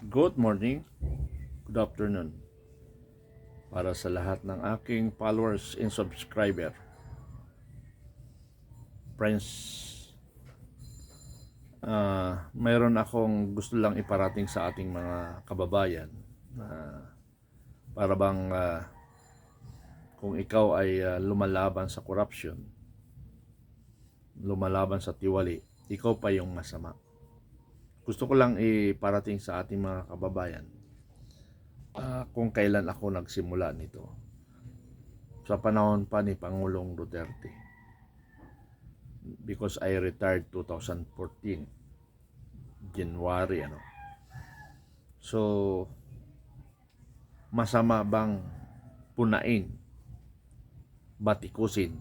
Good morning, good afternoon para sa lahat ng aking followers and subscriber. Friends, mayroon akong gusto lang iparating sa ating mga kababayan. Para bang kung ikaw ay lumalaban sa corruption, lumalaban sa tiwali, ikaw pa yung masama. Gusto ko lang iparating sa ating mga kababayan kung kailan ako nagsimula nito. Sa panahon pa ni Pangulong Duterte. Because I retired 2014 January So masama bang punain, batikusin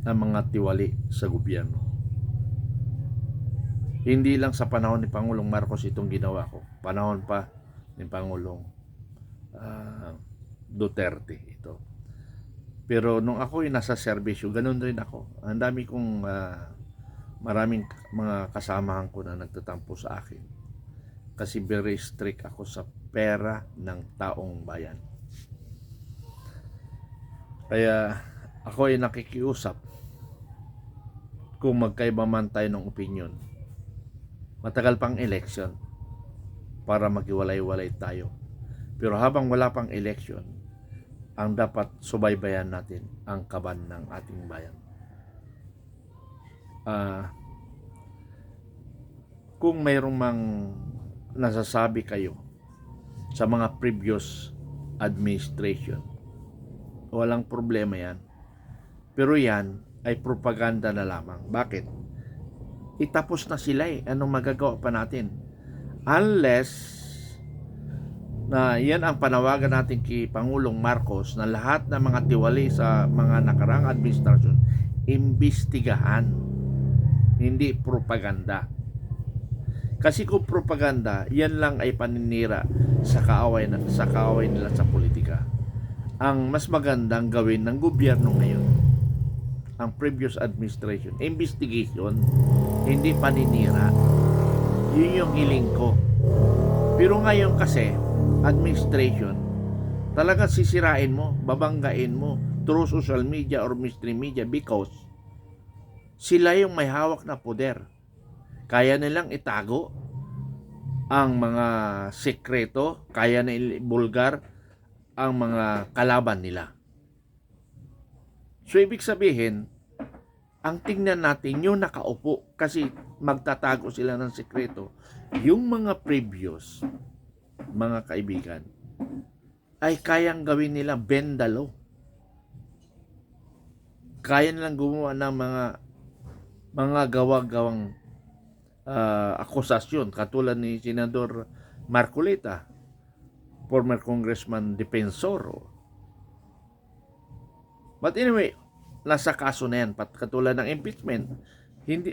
ang mga tiwali sa gobyerno? Hindi lang sa panahon ni Pangulong Marcos itong ginawa ko. Panahon pa ni Pangulong Duterte ito. Pero nung ako nasa serbisyo, ganun rin ako. Ang dami kong maraming mga kasamahan ko na nagtatampo sa akin. Kasi very strict ako sa pera ng taong bayan. Kaya ako ay nakikiusap kung magkaiba man tayo ng opinion. Matagal pang election para maghiwalay-walay tayo. Pero habang wala pang election, ang dapat subaybayan natin ang kaban ng ating bayan. Kung mayroong mang nasasabi kayo sa mga previous administration, walang problema yan. Pero yan ay propaganda na lamang. Bakit? Itapos na sila Anong magagawa pa natin? Unless na yan ang panawagan natin kay Pangulong Marcos na lahat ng mga tiwali sa mga nakarang administrasyon imbestigahan, hindi propaganda. Kasi kung propaganda, yan lang ay paninira sa kaaway nila sa politika. Ang mas magandang gawin ng gobyerno ngayon, ang previous administration, investigation, hindi paninira. Yun yung hiling ko. Pero ngayon kasi, administration, talagang sisirain mo, babanggain mo through social media or mainstream media because sila yung may hawak na poder. Kaya nilang itago ang mga sekreto, kaya nilang ibulgar ang mga kalaban nila. So ibig sabihin, ang tingnan natin yung nakaupo kasi magtatago sila ng sekreto. Yung mga previous, mga kaibigan, ay kayang gawin nila bendalo. Kaya nilang gumawa ng mga gawa-gawang akusasyon katulad ni Senador Marcolita, former Congressman Defensor. But anyway, nasa kaso na yan, katulad ng impeachment.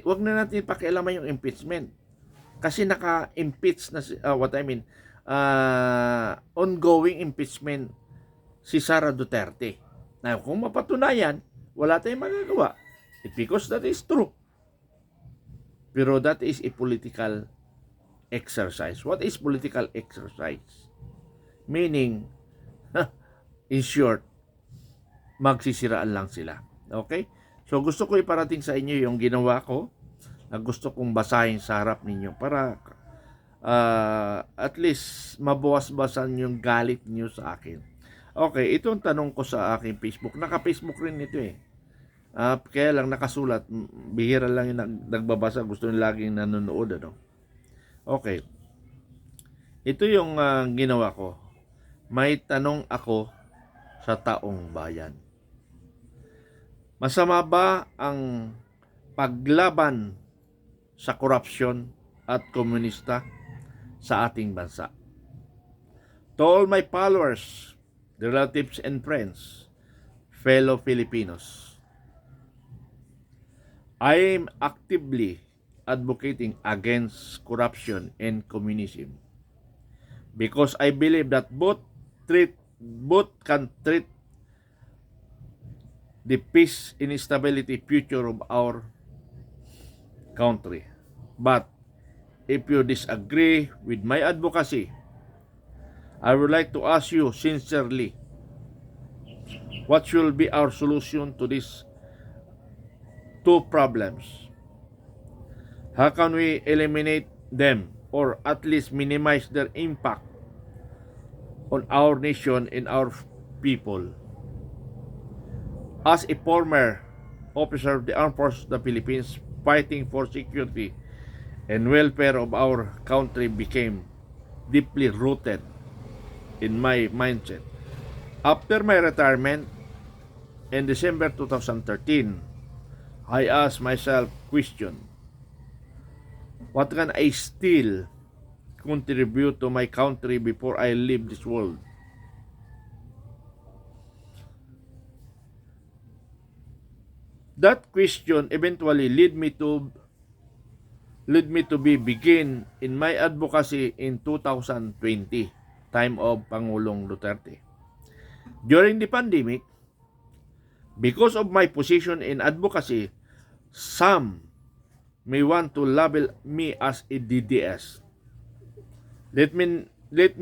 Wag na natin pakialaman yung impeachment. Kasi naka-impeach na ongoing impeachment si Sara Duterte. Now, kung mapatunayan, wala tayong magagawa. Because that is true. Pero that is a political exercise. What is political exercise? Meaning, in short, magsisiraan lang sila. Okay? So gusto ko iparating sa inyo yung ginawa ko na gusto kong basahin sa harap ninyo para at least mabawas-basan yung galit niyo sa akin. Okay, ito ang tanong ko sa aking Facebook. Naka-Facebook rin ito kaya lang nakasulat. Bihira lang yung nagbabasa. Gusto nyo laging nanonood. Okay. Ito yung ginawa ko. May tanong ako sa taong bayan. Masama ba ang paglaban sa korupsyon at komunista sa ating bansa? To all my followers, relatives and friends, fellow Filipinos, I am actively advocating against corruption and communism because I believe that both can treat the peace and stability future of our country. But If you disagree with my advocacy, I would like to ask you sincerely, what should be our solution to these two problems? How can we eliminate them or at least minimize their impact on our nation and our people? As a former officer of the Armed Forces of the Philippines, fighting for security and welfare of our country became deeply rooted in my mindset. After my retirement in December 2013, I asked myself question, what can I still contribute to my country before I leave this world? That question eventually led me to be begin in my advocacy in 2020, time of Pangulong Duterte. During the pandemic, because of my position in advocacy, some may want to label me as a DDS. Let me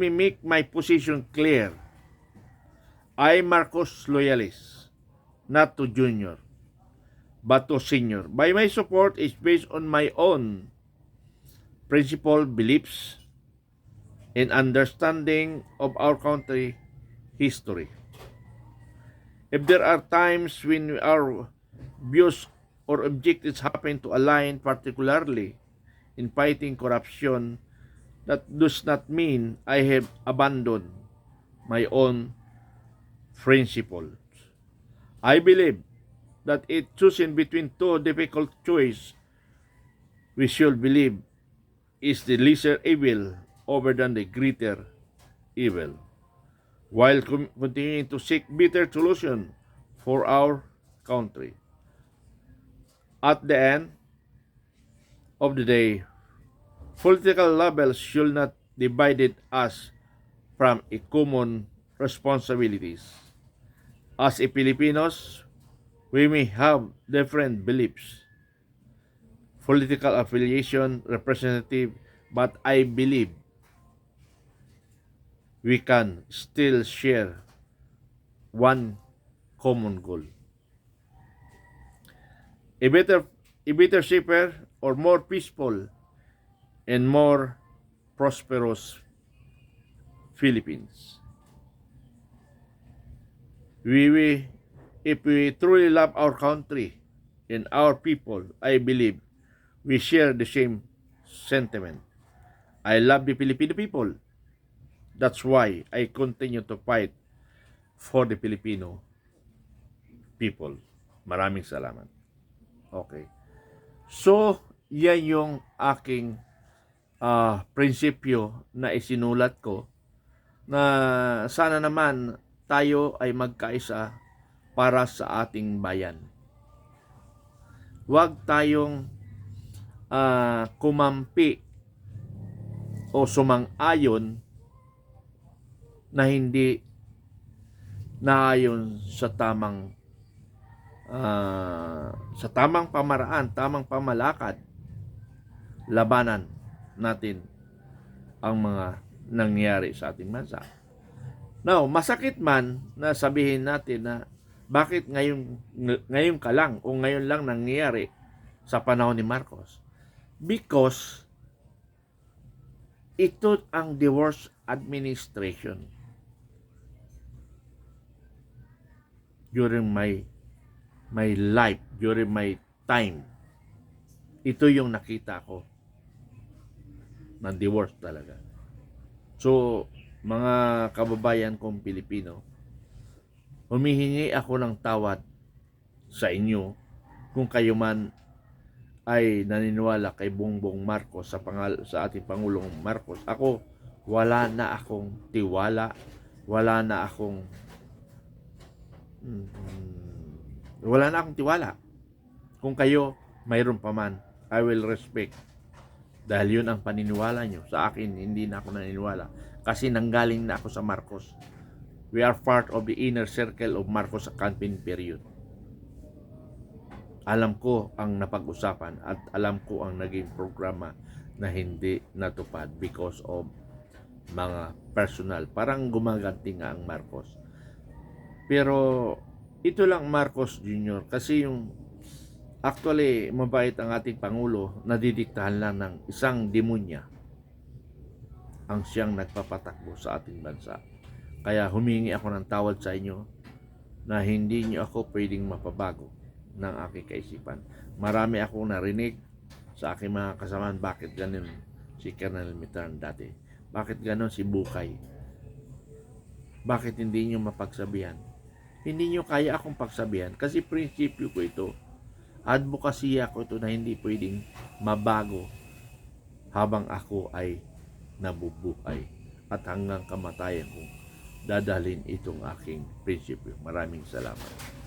make my position clear. I Marcos loyalist, not to junior, but to senior. By my support is based on my own principled beliefs and understanding of our country history. If there are times when our views or objectives happen to align, particularly in fighting corruption, that does not mean I have abandoned my own principles. I believe that it choosing between two difficult choices, we should believe is the lesser evil over than the greater evil, while continuing to seek better solution for our country. At the end of the day, political labels should not divide us from a common responsibilities. As a Filipinos, we may have different beliefs, political affiliation, representative, but I believe we can still share one common goal. A better, a better, safer, or more peaceful and more prosperous Philippines. We, if we truly love our country and our people, I believe we share the same sentiment. I love the Filipino people. That's why I continue to fight for the Filipino people. Maraming salamat. Okay. So, yan yung aking prinsipyo na isinulat ko na sana naman tayo ay magkaisa para sa ating bayan. Huwag tayong kumampi o sumang-ayon na hindi naayon sa tamang pamaraan, tamang pamalakad. Labanan natin ang mga nangyari sa ating bansa. Now, masakit man na sabihin natin na bakit ngayon ka lang o ngayon lang nangyari sa panahon ni Marcos. Because ito ang the worst administration during my life, during my time. Ito yung nakita ko na the worst talaga. So, mga kababayan kong Pilipino, humihingi ako ng tawad sa inyo kung kayo man ay naniniwala kay Bongbong Marcos sa ating Pangulong Marcos. Ako, wala na akong tiwala, wala na akong tiwala. Kung kayo mayroon pa man, I will respect. Dahil yun ang paniniwala nyo. Sa akin, hindi na ako naniniwala. Kasi nanggaling na ako sa Marcos. We are part of the inner circle of Marcos sa campaign period. Alam ko ang napag-usapan at alam ko ang naging programa na hindi natupad because of mga personal. Parang gumaganti nga ang Marcos. Pero ito lang Marcos Jr. kasi yung actually mabait ang ating Pangulo, nadidiktahan lang ng isang demonya ang siyang nagpapatakbo sa ating bansa. Kaya humingi ako ng tawad sa inyo na hindi niyo ako pwedeng mapabago ng aking kaisipan. Marami akong narinig sa aking mga kasamahan, bakit ganun si Colonel Mitran dati? Bakit ganun si Bukay? Bakit hindi niyo mapagsabihan? Hindi niyo kaya akong pagsabihan kasi prinsipyo ko ito. Advokasya ko ito na hindi pwedeng mabago habang ako ay nabubuhay at hanggang kamatayan ko dadalhin itong aking prinsipyo. Maraming salamat.